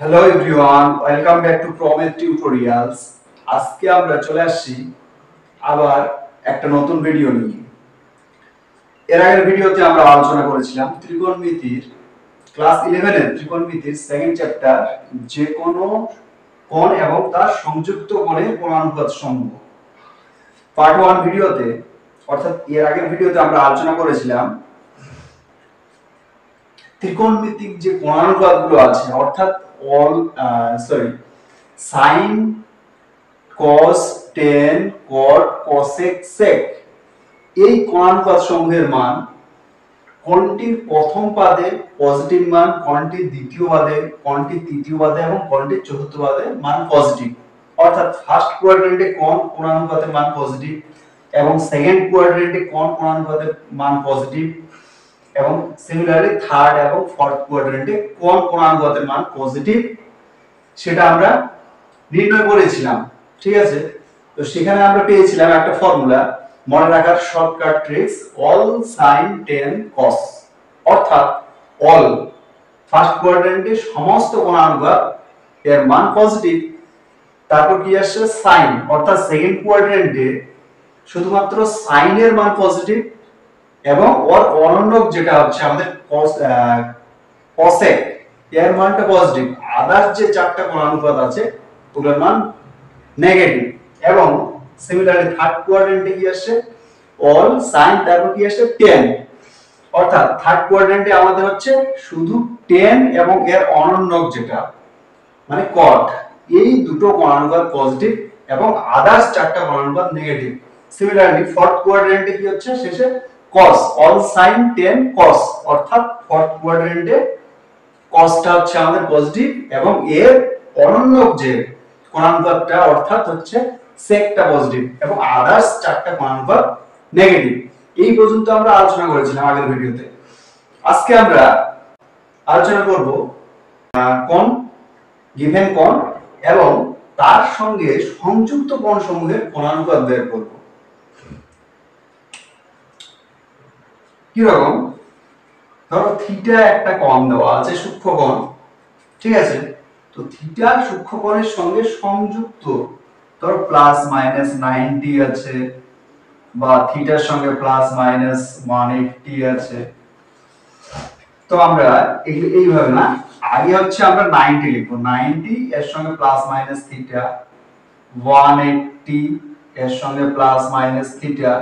Hello everyone, welcome back to প্রমেথ tutorials. আজকে আমরা চলে আসছি আবার একটা নতুন ভিডিও নিয়ে। এর আগের ভিডিওতে আমরা আলোচনা করেছিলাম ত্রিকোণমিতির ক্লাস 11 এর ত্রিকোণমিতির সেকেন্ড চ্যাপ্টার, যে কোনো কোণ এবং তার সংযুক্ত কোণের কোণানুপাত সমূহ। পার্ট 1 ভিডিওতে, অর্থাৎ এর আগের ভিডিওতে আমরা আলোচনা করেছিলাম ত্রিকোণমিতিক যে কোণানুপাতগুলো আছে, অর্থাৎ সাইন, কস, টেন, কট, কসেক, সেক, এই কোণানুপাত সমূহের মান কোণটির প্রথম পাদে পজিটিভ মান, কোণটির দ্বিতীয় পাদে, কোণটির তৃতীয় পাদে এবং কোণটির চতুর্থ পাদে মান পজিটিভ। অর্থাৎ ফার্স্ট কোয়াড্রেন্টে কোণ কোণানুপাতের মান পজিটিভ এবং সেকেন্ড কোয়াড্রেন্টে কোণ কোণানুপাতের মান পজিটিভ এবং সিমিলারলি থার্ড এবং ফোর্থ কোয়াড্রেন্টে কোণ কোণানুপাতের মান পজিটিভ, সেটা আমরা নির্ণয় করেছিলাম। ঠিক আছে, তো সেখানে আমরা পেয়েছিলাম একটা ফর্মুলা, মনে রাখার shortcut tricks, all sine ten cos. অর্থাৎ অল ফার্স্ট কোয়াড্রেন্টে সমস্ত কোণানুপাত এর মান পজিটিভ। তারপর কি আসছে সাইন, অর্থাৎ সেকেন্ড কোয়াড্রেন্টে শুধুমাত্র সাইনের মান পজিটিভ এবং ওর অনন্যক যেটা হচ্ছে আমাদের কসেক, এর মানটা পজিটিভ। আদার্স যে চারটা কোণানুপাত আছে ওগুলোর মান নেগেটিভ। এবং সিমিলারলি থার্ড কোয়াড্রেন্টে কি আসছে অল সাইন, তারপর কি আসছে টেন। অর্থাৎ থার্ড কোয়াড্রেন্টে আমাদের হচ্ছে শুধু টেন এবং এর অনন্যক যেটা মানে কট, এই দুটো কোণানুপাত পজিটিভ এবং আদার্স চারটা কোণানুপাত নেগেটিভ। সিমিলারলি ফোর্থ কোয়াড্রেন্টে কি হচ্ছে শেষে cos, all sin 10 cos, অর্থাৎ ফোর্থ কোয়াড্রেন্টে cosটা হচ্ছে আমাদের পজিটিভ এবং এর অনন্যক যে কোণানুপাতটা অর্থাৎ হচ্ছে সেকটা পজিটিভ এবং আদার্স চারটা কোণানুপাত নেগেটিভ। এই পর্যন্ত আমরা আলোচনা করেছিলাম আগের ভিডিওতে। আজকে আমরা আলোচনা করব কোণ, গিভেন কোণ এবং তার সঙ্গে সংযুক্ত কোণ সমূহের কোণানুপাত বের করব। কি রকম? ধরো থিটা একটা কোণ দেওয়া আছে, সূক্ষ্ম কোণ। ঠিক আছে, তো থিটা সূক্ষ্ম কোণের সঙ্গে সংযুক্ত, ধরো প্লাস মাইনাস 90 আছে বা থিটার সঙ্গে প্লাস মাইনাস 180 আছে। তো আমরা এইভাবে না, আগে হচ্ছে আমরা 90 লিখবো, 90 এর সঙ্গে প্লাস মাইনাস থিটা, 180 এর সঙ্গে plus minus theta,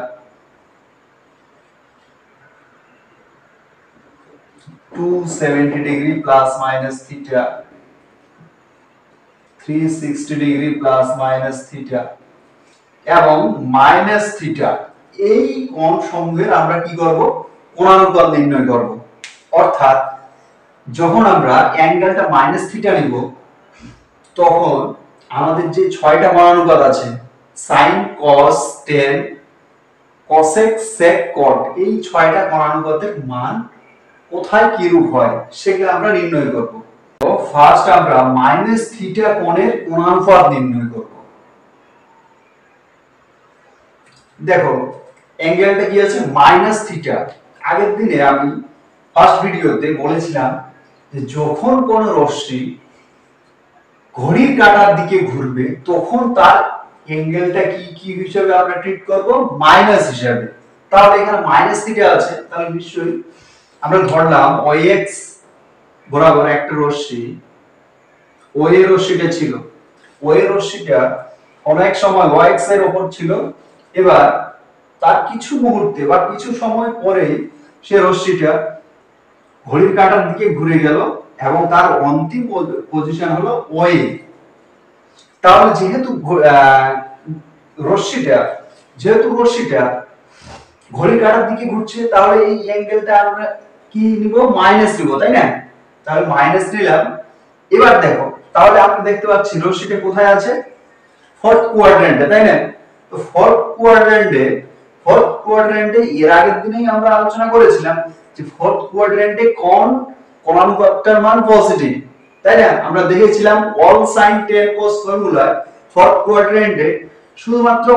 270 degree plus minus theta, 360 degree plus minus theta এবং মাইনাস থিটা। এই কোণ সমূহের আমরা কি করব? কোণানুপাত নির্ণয় করব। অর্থাৎ যখন আমরা অ্যাঙ্গেলটা মাইনাস থিটা নিব, তখন আমাদের যে ছয়টা কোণানুপাত আছে সাইন, কস, টেন, কসেক, সেক, কট, এই ছয়টা কোণানুপাতের মান কোথায় কি রূপ হয় সেটা আমরা নির্ণয় করব। তো ফার্স্ট আমরা মাইনাস থিটা কোণের কোণানুপাত নির্ণয় করব। দেখো অ্যাঙ্গেলটা কি আছে মাইনাস থিটা। আগের দিনে আমি ফার্স্ট ভিডিওতে বলেছিলাম যে যখন কোন রশ্মি ঘড়ির কাঁটার দিকে ঘুরবে তখন তার অ্যাঙ্গেলটা কি হিসেবে আমরা ট্রিট করব? মাইনাস হিসেবে। তাহলে এখানে মাইনাস থিটা আছে, তাহলে নিশ্চয়ই আমরা ধরলাম OX বরাবর একটা রশ্মি, OA রশ্মিটা ছিল, OA রশ্মিটা অনেক সময় OX এর উপর ছিল। এবার তার কিছু মুহূর্তে বা কিছু সময় পরে সে রশ্মিটা ঘড়ির কাঁটার দিকে ঘুরে গেল এবং তার অন্তিম পজিশন হলো OA। তাহলে যেহেতু রশ্মিটা ঘড়ির কাঁটার দিকে ঘুরছে, তাহলে এই অ্যাঙ্গেলটা আমরা কি নিব? মাইনাস নিব, তাই না? তাহলে মাইনাস নিলাম। এবার দেখো, তাহলে আমরা দেখতে পাচ্ছি রশ্মিটা কোথায় আছে? ফোর্থ কোয়াড্রেন্টে, তাই না? তো ফোর্থ কোয়াড্রেন্টে এর আগের দিনেই আমরা আলোচনা করেছিলাম যে ফোর্থ কোয়াড্রেন্টে কোণানুপাতটার মান পজিটিভ, তাই না? আমরা দেখেছিলাম all sine 10 cos formula fourth কোয়াড্রেন্টে শুধুমাত্র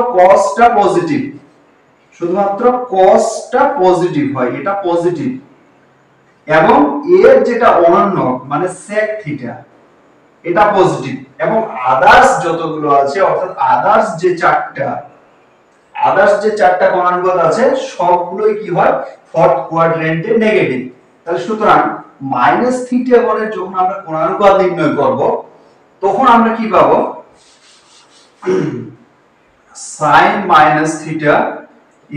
cosটা পজিটিভ হয়, এটা পজিটিভ। এবং এর যেটা অনন্য মানে sec থিটা, এটা পজিটিভ, এবং আদার্স যতগুলো আছে অর্থাৎ আদার্স যে চারটা কোণানুপাত আছে সবগুলোই কি হয় ফোর্থ কোয়াড্রেন্টে নেগেটিভ। তাহলে সুতরাং মাইনাস থিটা কোণের যখন আমরা কোণানুপাত নির্ণয় করব তখন আমরা কি পাবো, sin minus theta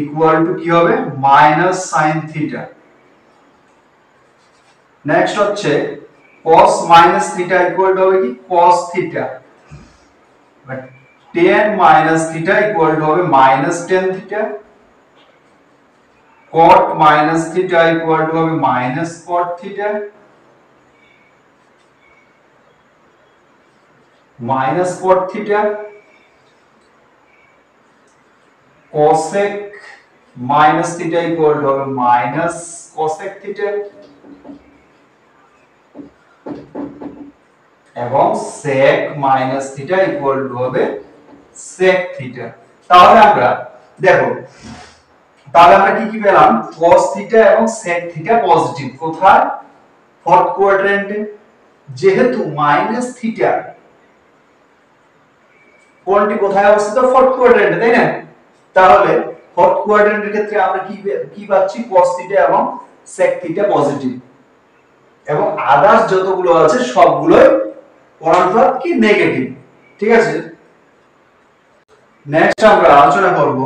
equal to কি হবে মাইনাস sin থিটা। নেক্সট হচ্ছে cos minus theta equal to হবে কি cos theta, tan minus theta equal to হবে minus tan theta, cot minus theta equal to হবে minus cot theta, minus cot theta, cosec minus theta equal to হবে minus cosec theta, এবং sec minus theta equal to হবে sec theta. তাহলে আমরা দেখো, তাহলে আমরা কি কি পেলাম, cos থিটা এবং sec থিটা পজিটিভ কোথায়, ফোর্থ কোয়াড্রেন্টে। যেহেতু মাইনাস থিটা কোণটি কোথায় অবস্থিত, ফোর্থ কোয়াড্রেন্টে, তাই না? তাহলে ফোর্থ কোয়াড্রেন্টের ক্ষেত্রে আমরা কি পাচ্ছি, cos থিটা এবং sec থিটা পজিটিভ, এবং আদার্স যতগুলো আছে সবগুলোই কোণানুপাত কি নেগেটিভ। ঠিক আছে, নেক্সট আমরা আলোচনা করব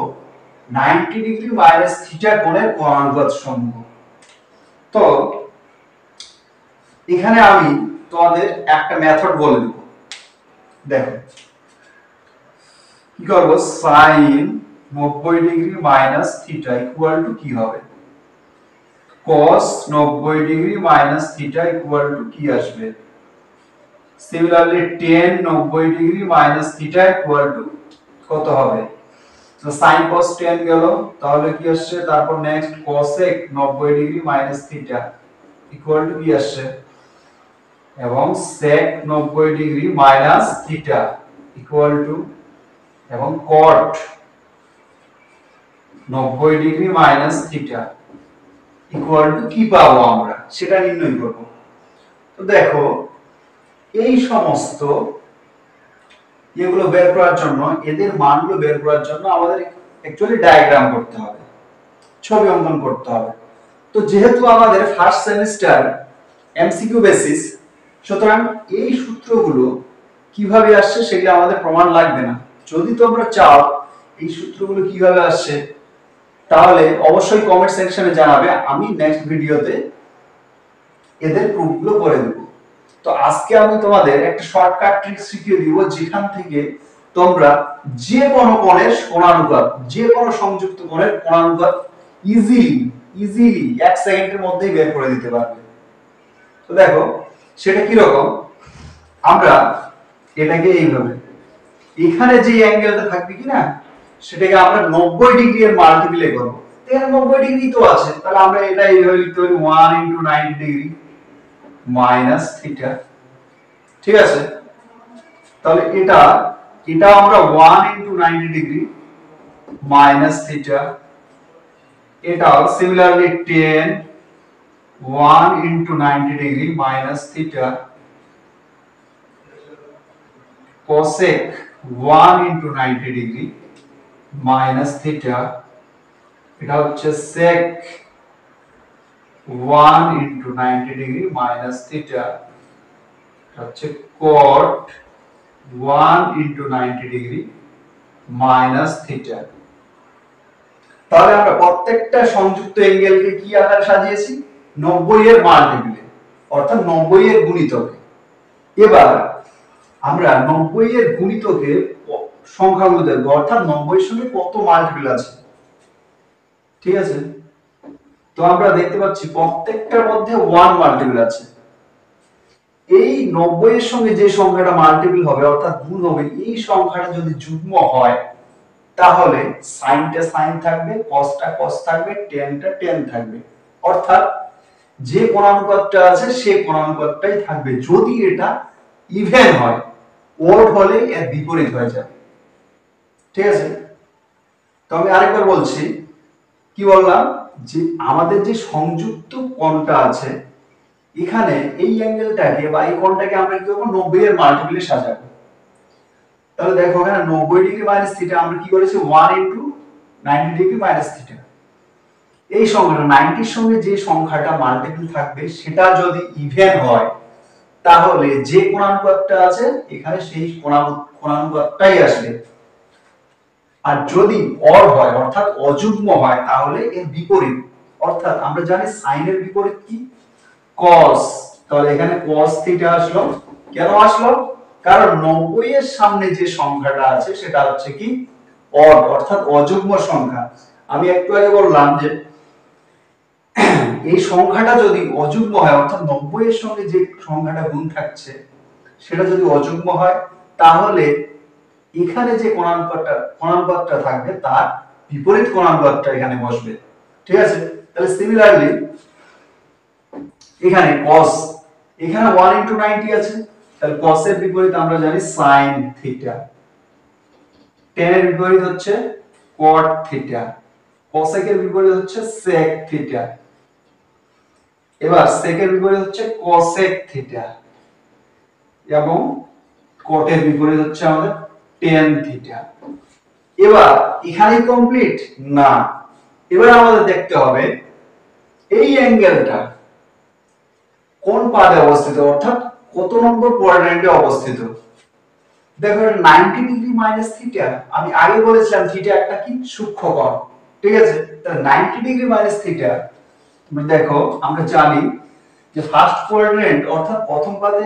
90 ডিগ্রি মাইনাস থিটা কোণের কোণানুপাত সমূহ। তো এখানে আমি তোমাদের একটা মেথড বলে দেব, দেখো কি করব, sin 90 degree minus theta equal to কি হবে, cos 90 degree minus theta equal to কি আসবে, similarly tan 90 degree minus theta equal two কত হবে, তো sin cos tan গেল, তাহলে কি আসছে, তারপর next cosec 90 degree minus theta equal to কি আসছে, এবং sec 90 degree minus theta equal two, এবং cot 90 degree minus theta equal to কি পাবো আমরা সেটা নির্ণয় করব। তো দেখো এই সমস্ত এগুলো বের করার জন্য, এদের মানগুলো বের করার জন্য আমাদের অ্যাকচুয়ালি ডায়াগ্রাম করতে হবে, ছবি অঙ্কন করতে হবে। তো যেহেতু আমাদের ফার্স্ট সেমিস্টার এমসিকিউ বেসিস, সুতরাং এই সূত্রগুলো কিভাবে আসছে সেগুলো আমাদের প্রমাণ লাগবে না। যদি তোমরা চাও এই সূত্রগুলো কিভাবে আসছে তাহলে অবশ্যই কমেন্ট সেকশনে জানাবে, আমি নেক্সট ভিডিওতে এদের প্রুফগুলো করে দেব। তো আজকে আমি তোমাদের একটা শর্টকাট ট্রিক শিখিয়ে দিব, যেখান থেকে তোমরা যে কোনো কোণের কোণানুপাত, যে কোনো সংযুক্ত কোণের কোণানুপাত ইজিলি 1 সেকেন্ডের মধ্যেই বের করে দিতে পারবে। তো দেখো সেটা কি রকম, আমরা এটাকে এইভাবে, এখানে যে অ্যাঙ্গেলটা থাকবে কি না সেটাকে আমরা 90 ডিগ্রি এর মাল্টিপ্লাই করব। এখানে 90 ডিগ্রি তো আছে, তাহলে আমরা এটা এইভাবে লিখতে পারি 1 * 90 ডিগ্রি মাইনাস থিটা। ঠিক আছে, তাহলে এটা আমরা 1 * 90 ডিগ্রি মাইনাস থিটা, এটাও similarly 10 1 * 90 degree minus theta, cosec 1 * 90 degree minus theta, এটা হচ্ছে sec 1 * 90 ডিগ্রি মাইনাস থিটা, এটা হচ্ছে cot 1 * 90 ডিগ্রি মাইনাস থিটা। তাহলে আমরা প্রত্যেকটা সংযুক্ত অ্যাঙ্গেলকে কি আকারে সাজিয়েছি, 90 এর মাল্টিপ্লে, অর্থাৎ 90 এর গুণিতকে। এবার আমরা 90 এর গুণিতকে সংখ্যাগুলো দেখব, অর্থাৎ 90 এর সঙ্গে কত মাল্টিপল আছে। ঠিক আছে, তো আমরা দেখতে পাচ্ছি প্রত্যেকটার মধ্যে 1 মাল্টিপল আছে। এই 90 এর সঙ্গে যে সংখ্যাটা মাল্টিপল হবে অর্থাৎ গুণ হবে, এই সংখ্যাটা যদি যুগ্ম হয় তাহলে সাইনটা সাইন থাকবে, কসটা কস থাকবে, টেনটা টেন থাকবে, অর্থাৎ যে কোণানুপাতটা আছে সেই কোণানুপাতটাই থাকবে। যদি এটা ইভেন হয়, ওড হলে এর বিপরীত হয়ে যাবে। ঠিক আছে, তো আমি আরেকবার বলছি, কি বললাম, যে আমাদের যে সংযুক্ত কোণটা আছে এখানে এই অ্যাঙ্গেলটাকে বা এই কোণটাকে আমরা কি করব 90 এর মাল্টিপ্লে সাজাবো। তাহলে দেখো এখানে 90 ডিগ্রি মাইনাস থিটা আমরা কি করেছি 1 ইনটু 90 ডিগ্রি মাইনাস থিটা। এই সংখ্যাটা 90 এর সঙ্গে যে সংখ্যাটা মাল্টিপল থাকবে সেটা যদি ইভেন হয় তাহলে যে কোণানুপাতটা আছে এখানে সেই কোণানুপাতটাই আসবে। আর যদি অড হয় অর্থাৎ অযুগ্ম হয় তাহলে এর বিপরীত, অর্থাৎ আমরা জানি সাইনের বিপরীত কি cos, তাহলে এখানে cos থিটা আসলো। কেন আসলো? কারণ 90 এর সামনে যে সংখ্যাটা আছে সেটা হচ্ছে কি অড অর্থাৎ অযুগ্ম সংখ্যা। আমি একটু আগে বললাম যে এই সংখ্যাটা যদি অযুগ্ম হয় অর্থাৎ 90 এর সঙ্গে যে সংখ্যাটা গুণ থাকছে সেটা যদি অযুগ্ম হয় তাহলে এখানে যে কোণানুপাতটা থাকবে তার বিপরীত কোণানুপাতটা এখানে বসবে। ঠিক আছে? তাহলে সিমিলারলি এখানে cos, এখানে 1 ইনটু 90 আছে, তাহলে cos এর বিপরীত আমরা জানি sin থিটা। tan এর বিপরীত হচ্ছে cot থিটা, cosec এর বিপরীত হচ্ছে sec থিটা, এবার sec এর বিপরীত হচ্ছে cosec থিটা এবং cot এর বিপরীত হচ্ছে আমাদের tan থিটা। এবার এখানেই কমপ্লিট না, এবার আমাদের দেখতে হবে এই অ্যাঙ্গেলটা কোন পাদে অবস্থিত অর্থাৎ কত নম্বর কোয়াড্রেন্টে অবস্থিত। দেখো 90 ডিগ্রি মাইনাস থিটা, আমি আগে বলেছিলাম থিটা একটা কি সূক্ষ্ম কোণ। ঠিক আছে? তাহলে 90 ডিগ্রি মাইনাস থিটা তুমি দেখো আমরা জানি যে ফার্স্ট কোয়াড্রেন্ট অর্থাৎ প্রথম পাদে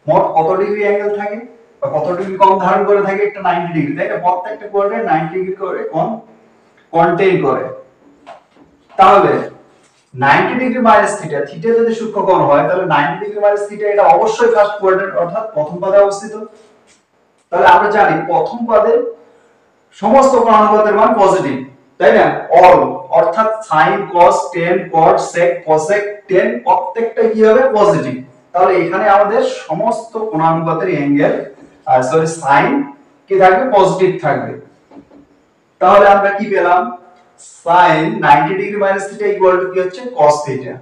মোট কত ডিগ্রি অ্যাঙ্গেল থাকে বা কত ডিগ্রি কোণ ধারণ করে থাকে একটা 90 ডিগ্রি, তাই না? প্রত্যেকটা কোয়াড্রেন্ট 90 ডিগ্রি করে কোণ কন্টেইন করে। তাহলে 90 ডিগ্রি মাইনাস থিটা, থিটা যদি সূক্ষ্ম কোণ হয় তাহলে 90 ডিগ্রি মাইনাস থিটা এটা অবশ্যই ফার্স্ট কোয়াড্রেন্ট অর্থাৎ প্রথম পদে অবস্থিত। তাহলে আমরা জানি প্রথম পদে সমস্ত কোণানুপাতের মান পজিটিভ, তাই না? অল অর্থাৎ sin cos tan cot sec cosec tan প্রত্যেকটা কি হবে পজিটিভ। তাহলে এখানে আমাদের সমস্ত কোণানুপাতের অ্যাঙ্গেল sin কি থাকবে পজিটিভ থাকবে। তাহলে আমরা কি পেলাম sin 90 degree minus theta equal to কি হচ্ছে cos theta,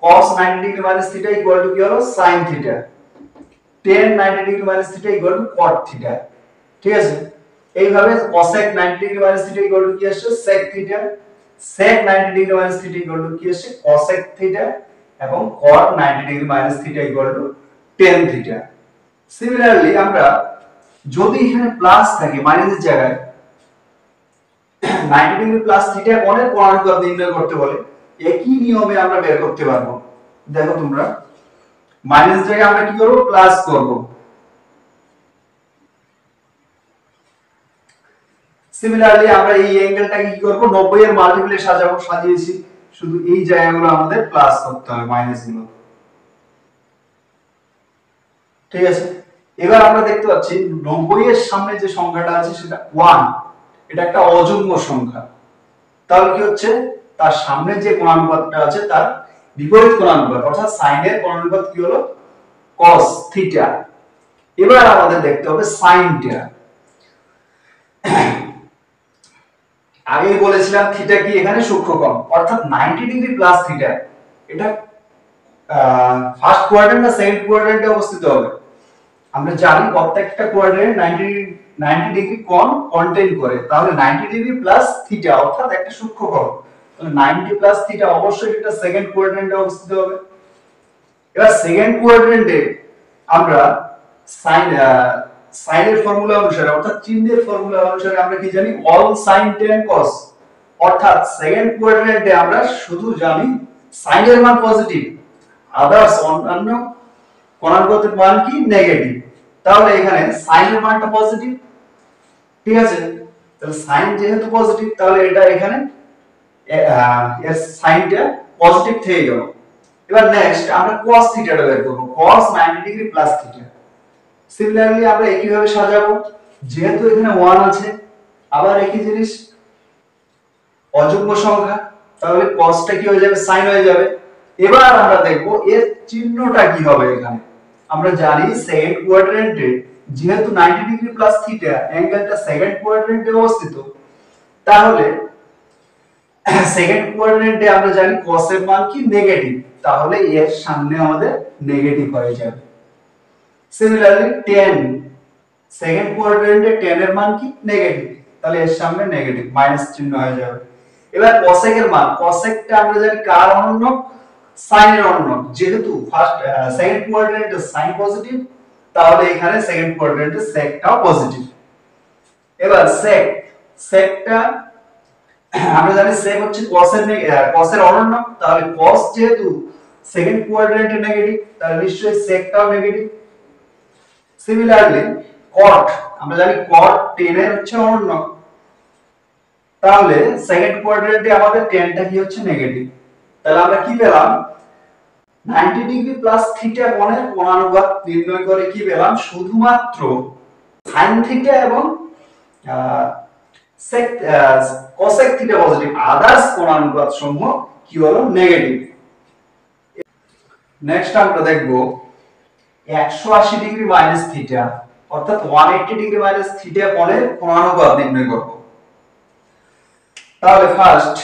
cos 90 degree minus theta equal to কি হলো sin theta, tan 90 degree minus theta equal two cot theta. ঠিক আছে? এইভাবে cosec 90 degree minus theta equal to কি আসছে sec theta, sec 90 degree minus theta equal to কি আসছে cosec theta এবং cot 90 degree minus theta equal two tan theta. Similarly আমরা যদি এখানে প্লাস থাকে মাইনাসের জায়গায় 90 ডিগ্রি প্লাস থিটা কোণের কোণানুপাত নির্ণয় করতে বলে একই নিয়মে আমরা বের করতে পারবো। দেখো তোমরা মাইনাস জায়গায় আমরা কি করব প্লাস করব। সিমিলারলি আমরা এই অ্যাঙ্গেলটাকে কি করব 90 এর মাল্টিপ্লে সাজাবো, সাজিয়েছি, শুধু এই জায়গাগুলো আমাদের প্লাস করতে হবে মাইনাস গুলো। ঠিক আছে? এবার আমরা দেখতে পাচ্ছি 90 এর সামনে যে সংখ্যাটা আছে সেটা 1, এটা একটা অযুগ্ম সংখ্যা। তাহলে কি হচ্ছে তার সামনে যে কোণানুপাতটা আছে তার বিপরীত কোণানুপাত অর্থাৎ sin এর কোণানুপাত কি হলো cos থিটা। এবার আমাদের দেখতে হবে sin টা। আগেই বলেছিলাম থিটা কি এখানে সূক্ষ্ম কোণ অর্থাৎ 90 ডিগ্রি প্লাস থিটা এটা ফার্স্ট কোয়াড্রেন্ট না সেকেন্ড কোয়াড্রেন্টে অবস্থিত হবে। আমরা জানি প্রত্যেকটা কোয়াড্রেন্ট 90 ডিগ্রি কোণ কন্টেইন করে, তাহলে 90 ডিগ্রি প্লাস থিটা অর্থাৎ একটা সূক্ষ্ম কোণ, তাহলে 90 প্লাস থিটা অবশ্যই এটা সেকেন্ড কোয়াড্রেন্টে অবস্থিত হবে। এবার সেকেন্ড কোয়াড্রেন্টে আমরা সাইনের ফর্মুলা অনুসারে অর্থাৎ চিহ্নের ফর্মুলা অনুসারে আমরা কি জানি অল সাইন tan cos, অর্থাৎ সেকেন্ড কোয়াড্রেন্টে আমরা শুধু জানি সাইনের মান পজিটিভ, আদার্স অন্যান্য কোণানুপাতের মান কি নেগেটিভ। তাহলে এখানে সাইনের মানটা পজিটিভ। ঠিক আছে? তাহলে সাইন যেহেতু পজিটিভ তাহলে এটা এখানে এর সাইনটা পজিটিভ থেকে গেল। এবার নেক্সট আমরা cos থিটাটা বের করব, cos 90 degree plus theta. Similarly আমরা একই ভাবে সাজাবো, যেহেতু এখানে 1 আছে আবার একই জিনিস অযুগ্ম সংখ্যা, তাহলে cos টা কি হয়ে যাবে sin হয়ে যাবে। এবার আমরা দেখব এর চিহ্নটা কি হবে। এখানে আমরা জানি সেকেন্ড কোয়াড্রেন্টে যেহেতু 90 ডিগ্রি প্লাস থিটা অ্যাঙ্গেলটা সেকেন্ড কোয়াড্রেন্টে অবস্থিত, তাহলে সেকেন্ড কোয়াড্রেন্টে আমরা জানি cos এর মান কি নেগেটিভ, তাহলে এর সামনে আমাদের নেগেটিভ হয়ে যাবে। সিমিলারলি 10 সেকেন্ড কোয়াড্রেন্টে 10 এর মান কি নেগেটিভ, তাহলে এর সামনে নেগেটিভ মাইনাস চিহ্ন হয়ে যাবে। এবার cosec এর মান, cosecটা আমরা জানি কার অনন্যক, sin এর অনন্যক, যেহেতু ফার্স্ট সেকেন্ড কোয়াড্রেন্টে sin পজিটিভ তাহলে এখানে সেকেন্ড কোয়াড্রেন্টে secটাও পজিটিভ। এবার secটা আমরা জানি sec হচ্ছে cos এর অনন্যক, তাহলে cos যেহেতু সেকেন্ড কোয়াড্রেন্টে নেগেটিভ তাহলে নিশ্চয়ই secটাও নেগেটিভ। সিমিলারলি cot, আমরা জানি cot 10 এর হচ্ছে অনন্যক, তাহলে সেকেন্ড কোয়াড্রেন্টে আমাদের 10টা কি হচ্ছে নেগেটিভ। তাহলে আমরা কি পেলাম, 90 ডিগ্রি প্লাস থিটা কোণের কোণানুপাত নির্ণয় করে কি পেলাম, শুধুমাত্র sin থিটা এবং sec cosec theta positive, others কোণানুপাত সমূহ কি হলো নেগেটিভ। নেক্সট আমরা দেখব 180 ডিগ্রি মাইনাস থিটা অর্থাৎ 180 ডিগ্রি মাইনাস থিটা কোণের কোণানুপাত নির্ণয় করব। তাহলে ফার্স্ট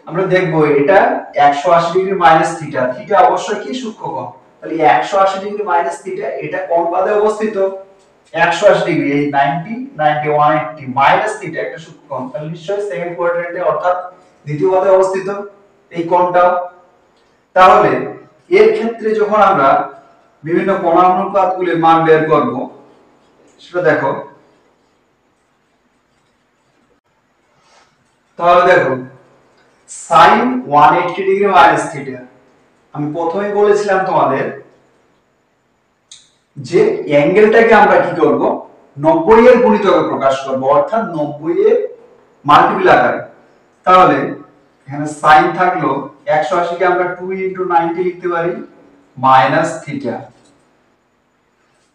আমরা দেখব এটা 180 ডিগ্রি মাইনাস থিটা, থিটা অবশ্যই কি সূক্ষ্মকোণ, তাহলে 180 ডিগ্রি মাইনাস থিটা এটা কোন পাদে অবস্থিত, 180 ডিগ্রি এই 90 90 180 মাইনাস থিটা একটা সূক্ষ্মকোণ, তাহলে নিশ্চয়ই সেকেন্ড কোয়াড্রেন্টে অর্থাৎ দ্বিতীয় পাদে অবস্থিত এই কোণটাও। তাহলে এর ক্ষেত্রে যখন আমরা বিভিন্ন কোণানুপাতগুলির মান বের করব সেটা দেখো, তাহলে দেখো sin 180 ডিগ্রি মাইনাস থিটা, আমি প্রথমেই বলেছিলাম তোমাদের যে অ্যাঙ্গেলটাকে আমরা কি করব 90 এর গুণিতকে প্রকাশ করব অর্থাৎ 90 এর মাল্টিপল আকারে। তাহলে এখানে sin থাকলো 180 কে আমরা 2 90 লিখতে পারি মাইনাস থিটা।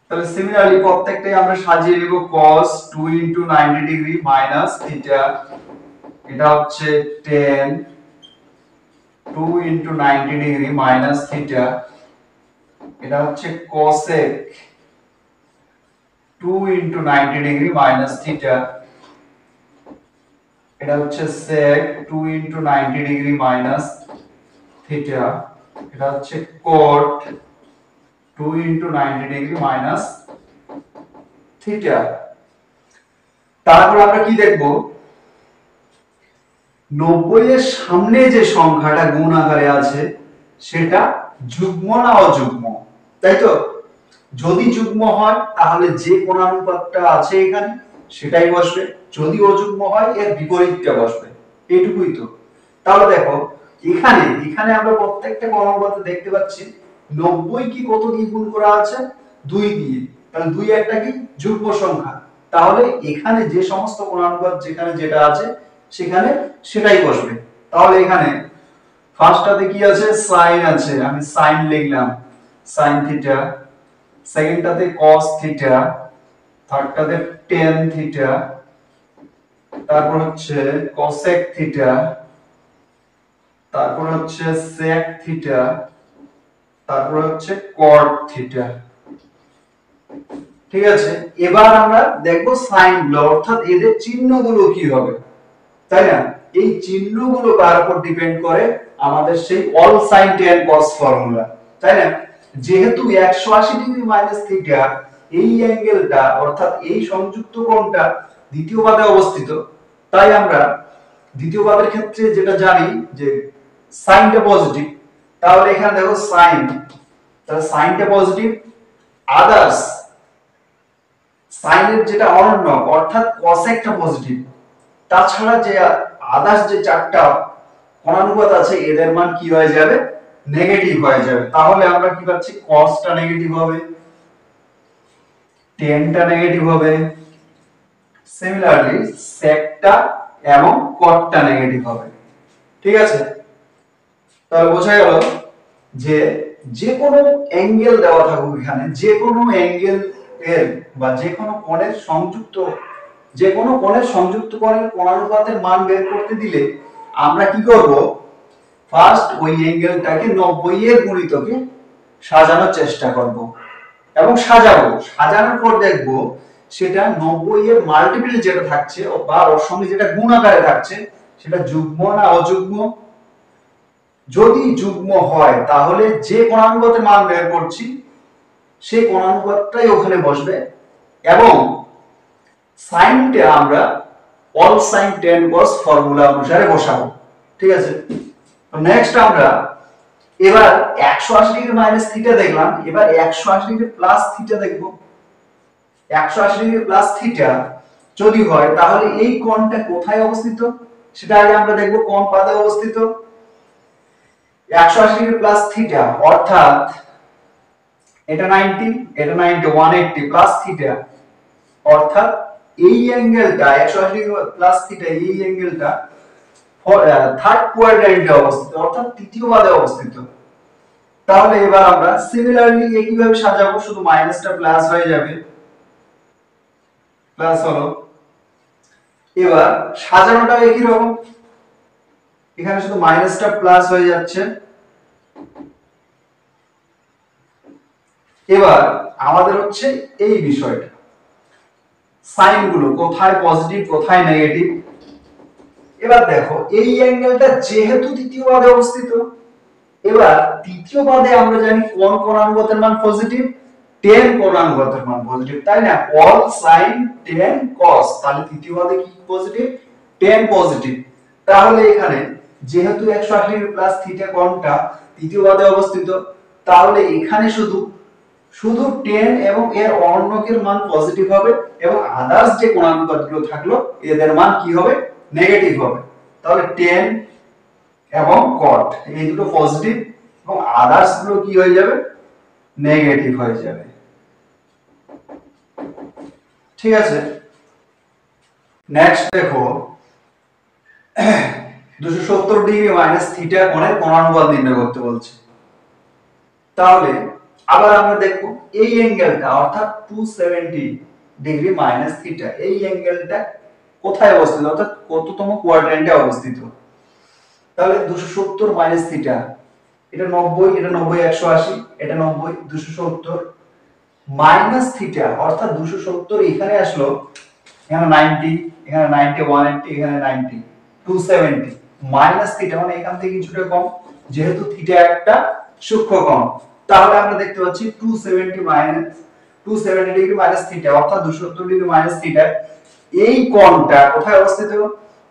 তাহলে সিমিলারলি প্রত্যেকটাই আমরা সাজিয়ে নিব cos 2 90 ডিগ্রি মাইনাস থিটা, এটা হচ্ছে 10 2 90 ডিগ্রি মাইনাস থিটা, এটা হচ্ছে cosec 2 90 ডিগ্রি মাইনাস থিটা, এটা হচ্ছে sec 2 90 ডিগ্রি মাইনাস থিটা, এটা হচ্ছে cot 2 90 ডিগ্রি মাইনাস থিটা। তারপর আমরা কি দেখব, 90 এর সামনে যে সংখ্যাটা গুণ আকারে আছে সেটা যুগ্ম না অযুগ্ম, তাই তো? যদি যুগ্ম হয় তাহলে যে কোণানুপাতটা আছে এখানে সেটাই বসবে, যদি অযুগ্ম হয় এর বিপরীতটা বসবে, এইটুকুই তো। তাহলে দেখো এখানে এখানে আমরা প্রত্যেকটা কোণানুপাতে দেখতে পাচ্ছি 90 কি কত দিয়ে গুণ করা আছে, 2 দিয়ে, তাহলে 2 একটা কি যুগ্ম সংখ্যা, তাহলে এখানে যে সমস্ত কোণানুপাত যেখানে যেটা আছে সেখানে সেটাই বসবে। তাহলে এখানে ফার্স্টটাতে কি আছে, sin আছে, আমি sin লিখলাম sin থিটা, সেকেন্ডটাতে cos থিটা, থার্ডটাতে tan থিটা, তারপর হচ্ছে cosec থিটা, তারপর হচ্ছে sec থিটা, তারপর হচ্ছে cot থিটা। ঠিক আছে, এবার আমরা দেখব সাইন গুলো অর্থাৎ এদের চিহ্নগুলো কি হবে, তাই না? এই চিহ্নগুলো কার উপর ডিপেন্ড করে, আমাদের সেই all sine tan cos formula, তাই না? যেহেতু 180 ডিগ্রি মাইনাস থিটা এই অ্যাঙ্গেলটা অর্থাৎ এই সংযুক্ত কোণটা দ্বিতীয় পাদে অবস্থিত, তাই আমরা দ্বিতীয় পাদের ক্ষেত্রে যেটা জানি যে সাইনটা পজিটিভ, তাহলে এখানে দেখো সাইন, তাহলে সাইনটা পজিটিভ, আদার্স সাইনের যেটা অনন্য অর্থাৎ cosecটা পজিটিভ, তাছাড়া যে আদার্স যে চারটা কোণানুপাত আছে এদের মান কি হয়ে যাবে, নেগেটিভ হয়ে যাবে। তাহলে আমরা কি পাচ্ছি, cosটা নেগেটিভ হবে, tanটা নেগেটিভ হবে, সিমিলারলি secটা এবং cotটা নেগেটিভ হবে। ঠিক আছে, তাহলে বোঝা গেল যে যে কোনো অ্যাঙ্গেল দেওয়া থাকুক এখানে, যে কোনো অ্যাঙ্গেল এর বা যে কোনো কোণের সংযুক্ত কোণের কোণানুপাতের মান বের করতে দিলে আমরা কি করব, ফার্স্ট ওই অ্যাঙ্গেলটাকে 90 এর গুণিতকে সাজানোর চেষ্টা করব এবং সাজানোর পর দেখব সেটা 90 এর মাল্টিপল যেটা থাকছে বা ওর সঙ্গে যেটা গুণ আকারে থাকছে সেটা যুগ্ম না অযুগ্ম, যদি যুগ্ম হয় তাহলে যে কোণানুপাতের মান বের করছি সেই কোণানুপাতটাই ওখানে বসবে এবং সাইনটা আমরা অল সাইন টেন কস ফর্মুলা অনুসারে বসাবো। ঠিক আছে, তো নেক্সট আমরা এবার 180 ডিগ্রি মাইনাস থিটা দেখলাম, এবার 180 ডিগ্রি প্লাস থিটা দেখব। 180 ডিগ্রি প্লাস থিটা যদি হয় তাহলে এই কোণটা কোথায় অবস্থিত সেটা আগে আমরা দেখব। কোন পাদে অবস্থিত 180 ডিগ্রি প্লাস থিটা, অর্থাৎ এটা 90, এটা 90, 180 প্লাস থিটা, অর্থাৎ এই অ্যাঙ্গেলটা 180 ডিগ্রি প্লাস থিটা, এই অ্যাঙ্গেলটা থার্ড কোয়াড্র্যান্টে অবস্থিত, অর্থাৎ তৃতীয় পাদে অবস্থিত। তাহলে এবার আমরা সিমিলারলি একইভাবে সাজাবো, শুধু মাইনাসটা প্লাস হয়ে যাবে, প্লাস হলো। এবার সাজানোটা একই রকম, এখানে শুধু মাইনাসটা প্লাস হয়ে যাচ্ছে। এবার আমাদের হচ্ছে এই বিষয়টা, সাইন গুলো কোথায় পজিটিভ কোথায় নেগেটিভ। এবার দেখো এই অ্যাঙ্গেলটা যেহেতু তৃতীয় পাদে অবস্থিত, এবার তৃতীয় পদে আমরা জানি কোন কোণানুপাতের মান পজিটিভ, tan কোণানুপাতের মান পজিটিভ, তাই না? all sin tan cos, তাহলে তৃতীয় পদে কি পজিটিভ? tan positive. তাহলে এখানে যেহেতু 180 ডিগ্রি প্লাস থিটা কোণটা তৃতীয় পদে অবস্থিত, তাহলে এখানে শুধু শুধু tan এবং এর অর্ণকের মান পজিটিভ হবে এবং আদার্স যে কোণানুপাতগুলো থাকলো এদের মান কি হবে? নেগেটিভ হবে। তাহলে tan এবং cot এই দুটো পজিটিভ এবং আদার্স গুলো কি হয়ে যাবে? নেগেটিভ হয়ে যাবে। ঠিক আছে, নেক্সট দেখো 270 ডিগ্রি মাইনাস থিটা কোণের কোণানুপাত নির্ণয় করতে বলছে। তাহলে আবার আমরা দেখব এই অ্যাঙ্গেলটা অর্থাৎ 270 ডিগ্রি মাইনাস থিটা, এই অ্যাঙ্গেলটা কোথায় অবস্থিত, অর্থাৎ কততম কোয়াড্র্যান্টে অবস্থিত। তাহলে 270 মাইনাস থিটা, এটা 90, এটা 90, 180, এটা 90, 270 মাইনাস থিটা অর্থাৎ 270 এখানে আসলো, এখানে 90, এখানে 90, 180, এখানে 90, 270 মাইনাস থিটা মানে এখান থেকে কিছুটা কম, যেহেতু থিটা একটা সূক্ষ্ম কোণ, তাহলে আমরা দেখতে পাচ্ছি 270 ডিগ্রি মাইনাস থিটা অর্থাৎ 270 ডিগ্রি মাইনাস থিটা, এই কোণটা কোথায় অবস্থিত?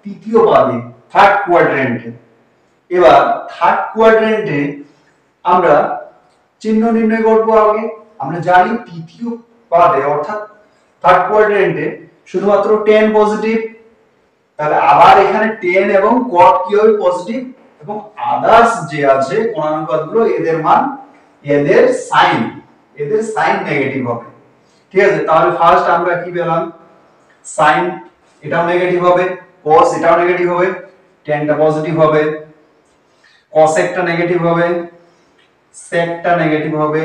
তৃতীয় পাদে, থার্ড কোয়াড্র্যান্টে। এবার থার্ড কোয়াড্র্যান্টে আমরা চিহ্ন নির্ণয় করব। আগে আমরা জানি তৃতীয় পাদে অর্থাৎ থার্ড কোয়াড্র্যান্টে শুধুমাত্র tan পজিটিভ, তাহলে আবার এখানে tan এবং cot কি হবে? পজিটিভ, এবং আদার্স যে আছে কোণানুপাতগুলো এদের মান, এদের সাইন নেগেটিভ হবে। ঠিক আছে, তাহলে ফার্স্ট আমরা কি পেলাম? সাইন এটাও নেগেটিভ হবে, cos এটাও নেগেটিভ হবে, tan টা পজিটিভ হবে, cosec টা নেগেটিভ হবে, sec টা নেগেটিভ হবে,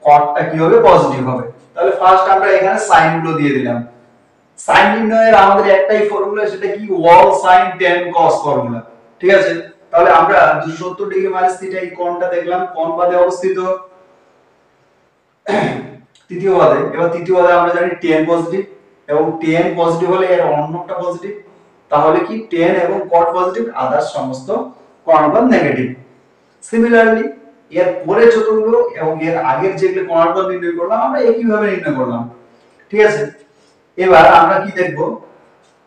cot টা কি হবে? পজিটিভ হবে। তাহলে ফার্স্ট আমরা এখানে সাইন গুলো দিয়ে দিলাম। সাইন নির্ণয়ের আমাদের একটাই ফর্মুলা, সেটা কি? all sin tan cos formula. ঠিক আছে, তাহলে আমরা 270 ডিগ্রি মাইনাস থিটা এই কোণটা দেখলাম কোন পদে অবস্থিত? তৃতীয় পদে। এবার তৃতীয় পদে আমরা জানি tan পজিটিভ, এবং tan পজিটিভ হলে এর অন্যটা পজিটিভ, তাহলে কি tan এবং cot পজিটিভ, আদার্স সমস্ত কোণানুপাত নেগেটিভ। সিমিলারলি এর পরে যতগুলো এবং এর আগের যেগুলো কোণানুপাত নির্ণয় করলাম আমরা একই ভাবে নির্ণয় করলাম। ঠিক আছে, এবার আমরা কি দেখব?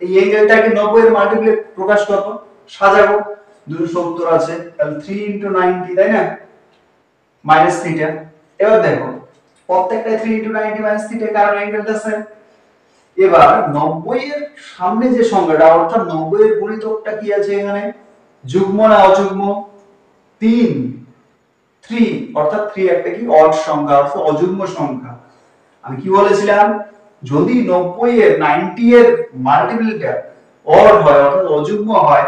এই অ্যাঙ্গেলটাকে 90 এর মাল্টিপ্লে প্রকাশ করব, সাজাবো। 270 আছে, তাহলে 3 * 90, তাই না? Minus theta. এবার দেখো প্রত্যেকটাই 3 * 90 মাইনাস থিটা, কারণ অ্যাঙ্গেলটা সেম। এবার 90 এর সামনে যে সংখ্যাটা অর্থাৎ 90 এর গুণিতকটা কি আছে এখানে? যুগ্ম না অযুগ্ম? 3 অর্থাৎ 3 একটা কি অড সংখ্যা অর্থাৎ অযুগ্ম সংখ্যা। আমি কি বলেছিলাম? যদি 90 এর 90 এর মাল্টিপ্লিটা অড হয় অর্থাৎ অযুগ্ম হয়,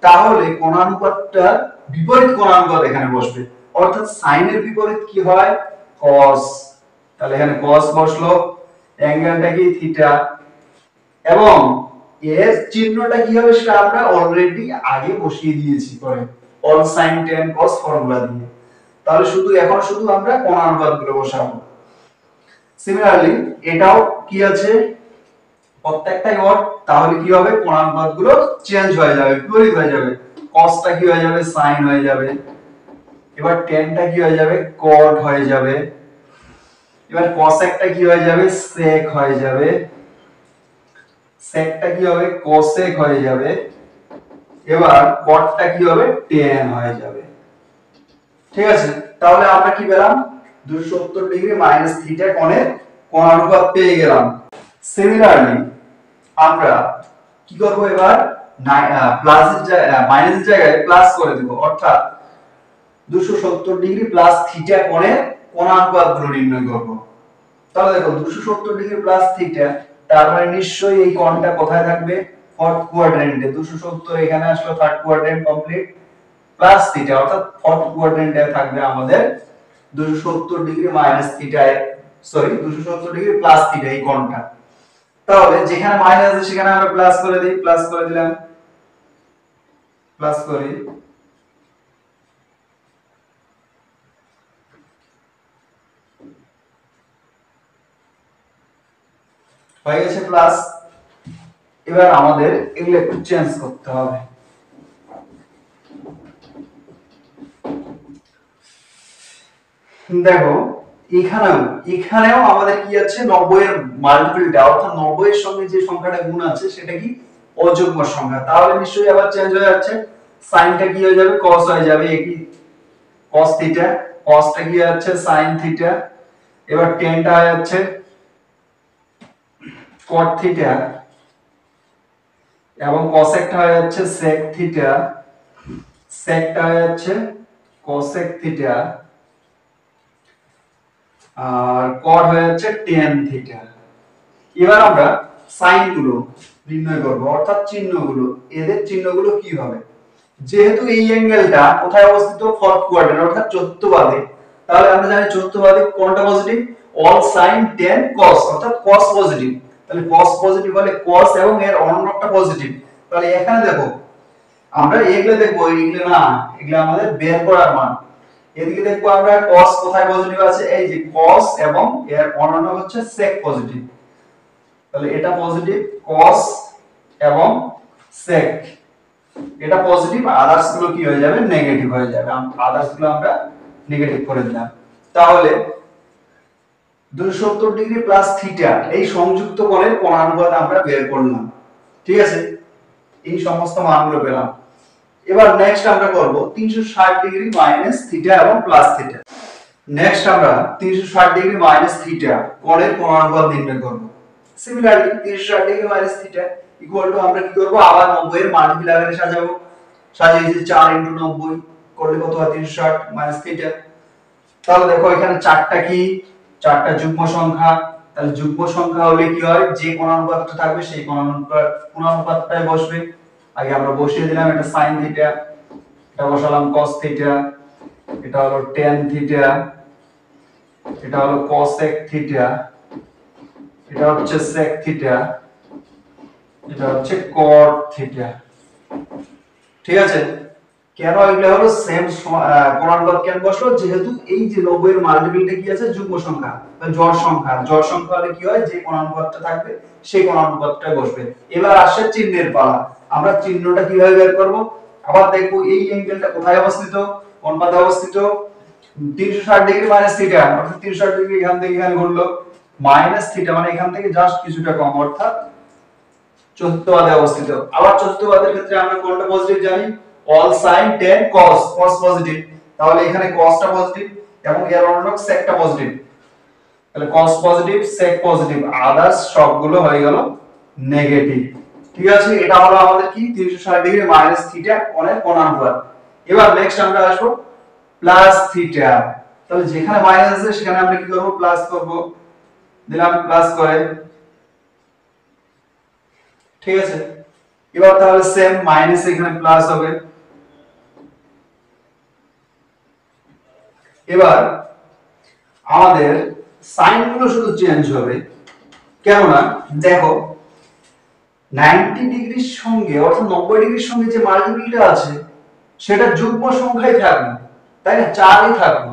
তাহলে কোণানুপাতটা বিপরীত কোণানুপাত এখানে বসবে, অর্থাৎ সাইনের বিপরীত কি হয়? cos। তাহলে এখানে cos বসলো, অ্যাঙ্গেলটা কি? থিটা, এবং এর চিহ্নটা কি হবে সেটা আমরা অলরেডি আগে বসিয়ে দিয়েছি পরে all sin tan cos formula দিয়ে। তাহলে এখন শুধু আমরা কোণানুপাতগুলো বসাবো। সিমিলারলি এটাও কি আছে? প্রত্যেকটাই অড, তাহলে কি হবে? কোণানুপাতগুলো চেঞ্জ হয়ে যাবে, বিপরীত হয়ে যাবে। cos টা কি হয়ে যাবে? sin হয়ে যাবে, এবার টেনটা কি হয়ে যাবে কট হয়ে যাবে, এবার কসেকটা কি হয়ে যাবে সেক হয়ে যাবে, সেকটা কি হবে কোসেক হয়ে যাবে, এবার কটটা কি হবে টেন হয়ে যাবে। ঠিক আছে, তাহলে আমরা কি পেলাম 270 ডিগ্রি মাইনাস থিটা কোণের কোণানুপাত পেয়ে গেলাম। সিমিলারলি আমরা কি করব এবার প্লাসের মাইনাসের জায়গায় প্লাস করে দেব, অর্থাৎ 270 ডিগ্রি প্লাস থিটা কোণের কোণানুপাতগুলো নির্ণয় করব। তাহলে দেখো 270 ডিগ্রি প্লাস থিটা, তার মানে নিশ্চয়ই এই কোণটা কোথায় থাকবে ফোর্থ কোয়াড্রেন্টে। 270 এখানে আসলো third quadrant complete, plus theta অর্থাৎ ফোর্থ কোয়াড্রেন্টে থাকবে আমাদের 270 degree minus theta, sorry 270 degree plus theta এই কোণটা। তাহলে যেখানে মাইনাস আছে সেখানে আমরা প্লাস করে দিই, প্লাস করে দিলাম, প্লাস করি, হয়ে গেছে প্লাস। এবার আমাদের এগুলো একটু চেঞ্জ করতে হবে। দেখো এখানেও আমাদের কি আছে 90 এর মাল্টিপলটা, অর্থাৎ 90 এর সঙ্গে যে সংখ্যাটা গুণ আছে সেটা কি অযুগ্ম সংখ্যা, তাহলে নিশ্চয়ই আবার চেঞ্জ হয়ে যাচ্ছে, সাইনটা কি হয়ে যাবে cos হয়ে যাবে, একই cos থিটা, cosটা কি হয়ে যাচ্ছে sin থিটা, এবার টেনটা হয়ে যাচ্ছে cot থিটা, এবং cosecটা হয়ে যাচ্ছে sec থিটা, secটা হয়ে যাচ্ছে cosec থিটা, আর cot হয়ে যাচ্ছে tan থিটা। এবার আমরা সাইন গুলো নির্ণয় করব, অর্থাৎ চিহ্নগুলো, এদের চিহ্নগুলো কি হবে, যেহেতু এই অ্যাঙ্গেলটা কোথায় অবস্থিত ফোর্থ কোয়াড্রেন্ট অর্থাৎ চতুর্থ বাদে, তাহলে আমরা জানি চতুর্থ বাদে কোনটা positive all sine tan cos অর্থাৎ cos পজিটিভ, তাহলে cos পজিটিভ হলে cos এবং এর অন্যটা পজিটিভ, তাহলে এখানে দেখো আমরা এগুলো দেখবো, এগুলো না, এগুলো আমাদের বের করার মান। এদিকে দেখবো আমরা cos কোথায় পজিটিভ আছে, এই যে cos এবং এর অন্যটা হচ্ছে sec পজিটিভ, তাহলে এটা পজিটিভ cos এবং sec এটা পজিটিভ, আদার্স গুলো কি হয়ে যাবে নেগেটিভ হয়ে যাবে, আদার্স গুলো আমরা নেগেটিভ করে দিলাম। তাহলে 270 ডিগ্রি প্লাস থিটা এই সংযুক্ত কোণের কোণানুপাত আমরা বের করলাম। ঠিক আছে, এই সমস্ত মানগুলো পেলাম। এবার নেক্সট আমরা করব 360 ডিগ্রি মাইনাস থিটা এবং প্লাস থিটা। নেক্সট আমরা 360 ডিগ্রি মাইনাস থিটা কোণের কোণানুপাত নির্ণয় করব। Similarly 360 degree minus theta equal two আমরা কি করব আবার 90 এর মাল্টিপ্লাই আকারে সাজাবো, সাজিয়েছি 4 * 90 করলে কত হয় 360 মাইনাস থিটা। তাহলে দেখো এখানে চারটা কি চারটা যুগ্ম সংখ্যা, তাহলে যুগ্ম সংখ্যা হলে কি হয় যে কোণানুপাতটা থাকবে সেই কোণানুপাতটাই বসবে। আগে আমরা বসিয়ে দিলাম এটা sin থিটা, এটা বসালাম cos থিটা, এটা হলো tan থিটা, এটা হলো cosec থিটা, এটা হচ্ছে sec থিটা, এটা হচ্ছে cot থিটা। ঠিক আছে, কেন এগুলো হলো সেম কোণানুপাত কেন বসলো, যেহেতু এই যে 90 এর মাল্টিপলটা কি আছে যুগ্ম সংখ্যা বা জোড় সংখ্যা, জোড় সংখ্যা হলে কি হয় যে কোণানুপাতটা থাকবে সেই কোণানুপাতটাই বসবে। এবার আসে চিহ্নের পালা, আমরা চিহ্নটা কিভাবে বের করব, আবার দেখব এই অ্যাঙ্গেলটা কোথায় অবস্থিত, কোন পাদে অবস্থিত 360 ডিগ্রি মাইনাস থিটা, অর্থাৎ 360 ডিগ্রি এখান থেকে এখানে ঘুরলো, মাইনাস থিটা মানে এখান থেকে জাস্ট কিছুটা কম, অর্থাৎ চতুর্থ পাদে অবস্থিত। আবার চতুর্থ পাদের ক্ষেত্রে আমরা কোনটা পজিটিভ জানি all sin tan cos, cos positive, তাহলে এখানে cosটা পজিটিভ এবং এর অন্যটা secটা পজিটিভ, তাহলে cos positive sec positive, others সবগুলো হয়ে গেল নেগেটিভ। ঠিক আছে, এটা হলো আমাদের কি 360 ডিগ্রি মাইনাস থিটা কোণের কোণানুপাত। এবার নেক্সট আমরা আসবো প্লাস থিটা, তাহলে যেখানে মাইনাস আছে সেখানে আমরা কি করব প্লাস করব, দিলাম প্লাস করে। ঠিক আছে, এবার তাহলে সেম মাইনাস এখানে প্লাস হবে। এবার আমাদের সাইন গুলো শুধু চেঞ্জ হবে, কেননা দেখো 90 ডিগ্রির সঙ্গে অর্থাৎ 90 ডিগ্রির সঙ্গে যে মাল্টিপলটা আছে সেটা যুগ্ম সংখ্যাই থাকবে, তাই না, 4ই থাকলো,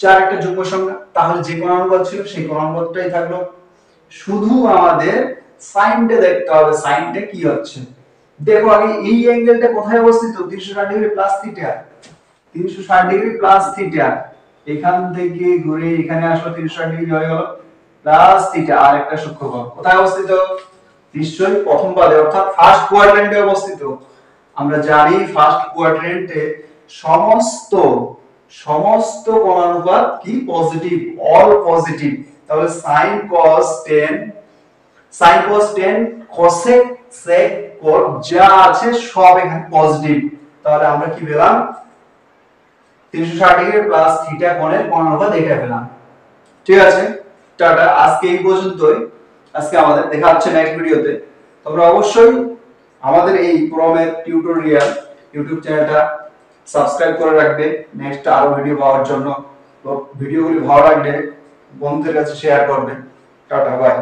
4 একটা যুগ্ম সংখ্যা, তাহলে যে কোণানুপাত ছিল সেই কোণানুপাতটাই থাকলো, শুধু আমাদের সাইনটা দেখতে হবে সাইনটা কি হচ্ছে। দেখো আগে এই অ্যাঙ্গেলটা কোথায় অবস্থিত 360 degree plus theta, 360 degree plus theta, এখান থেকে ঘুরে এখানে আসলে 360 ডিগ্রি হয়ে গেল প্লাস থিটা। আর একটা সূক্ষ্মকোণ কোথায় অবস্থিত? নিশ্চয়ই প্রথম পাদে অর্থাৎ ফার্স্ট কোয়াড্রেন্টে অবস্থিত। আমরা জানি ফার্স্ট কোয়াড্রেন্টে সমস্ত সমস্ত কোণানুপাত কি পজিটিভ, অল পজিটিভ। তাহলে sin cos tan cosec sec cot যা আছে সব এখানে পজিটিভ। তাহলে আমরা কি পেলাম? 360 ডিগ্রি প্লাস থিটা কোণের কোণানুপাত দেখে পেলাম। ঠিক আছে, টাটা। আজকে এই পর্যন্তই। আজকে আমাদের দেখা হচ্ছে নেক্সট ভিডিওতে। তোমরা অবশ্যই আমাদের এই প্রমের টিউটোরিয়াল ইউটিউব চ্যানেলটা সাবস্ক্রাইব করে রাখবে নেক্সট আরো ভিডিও পাওয়ার জন্য। ভিডিওগুলি ভালো লাগলে বন্ধুদের কাছে শেয়ার করবে। Tata, by.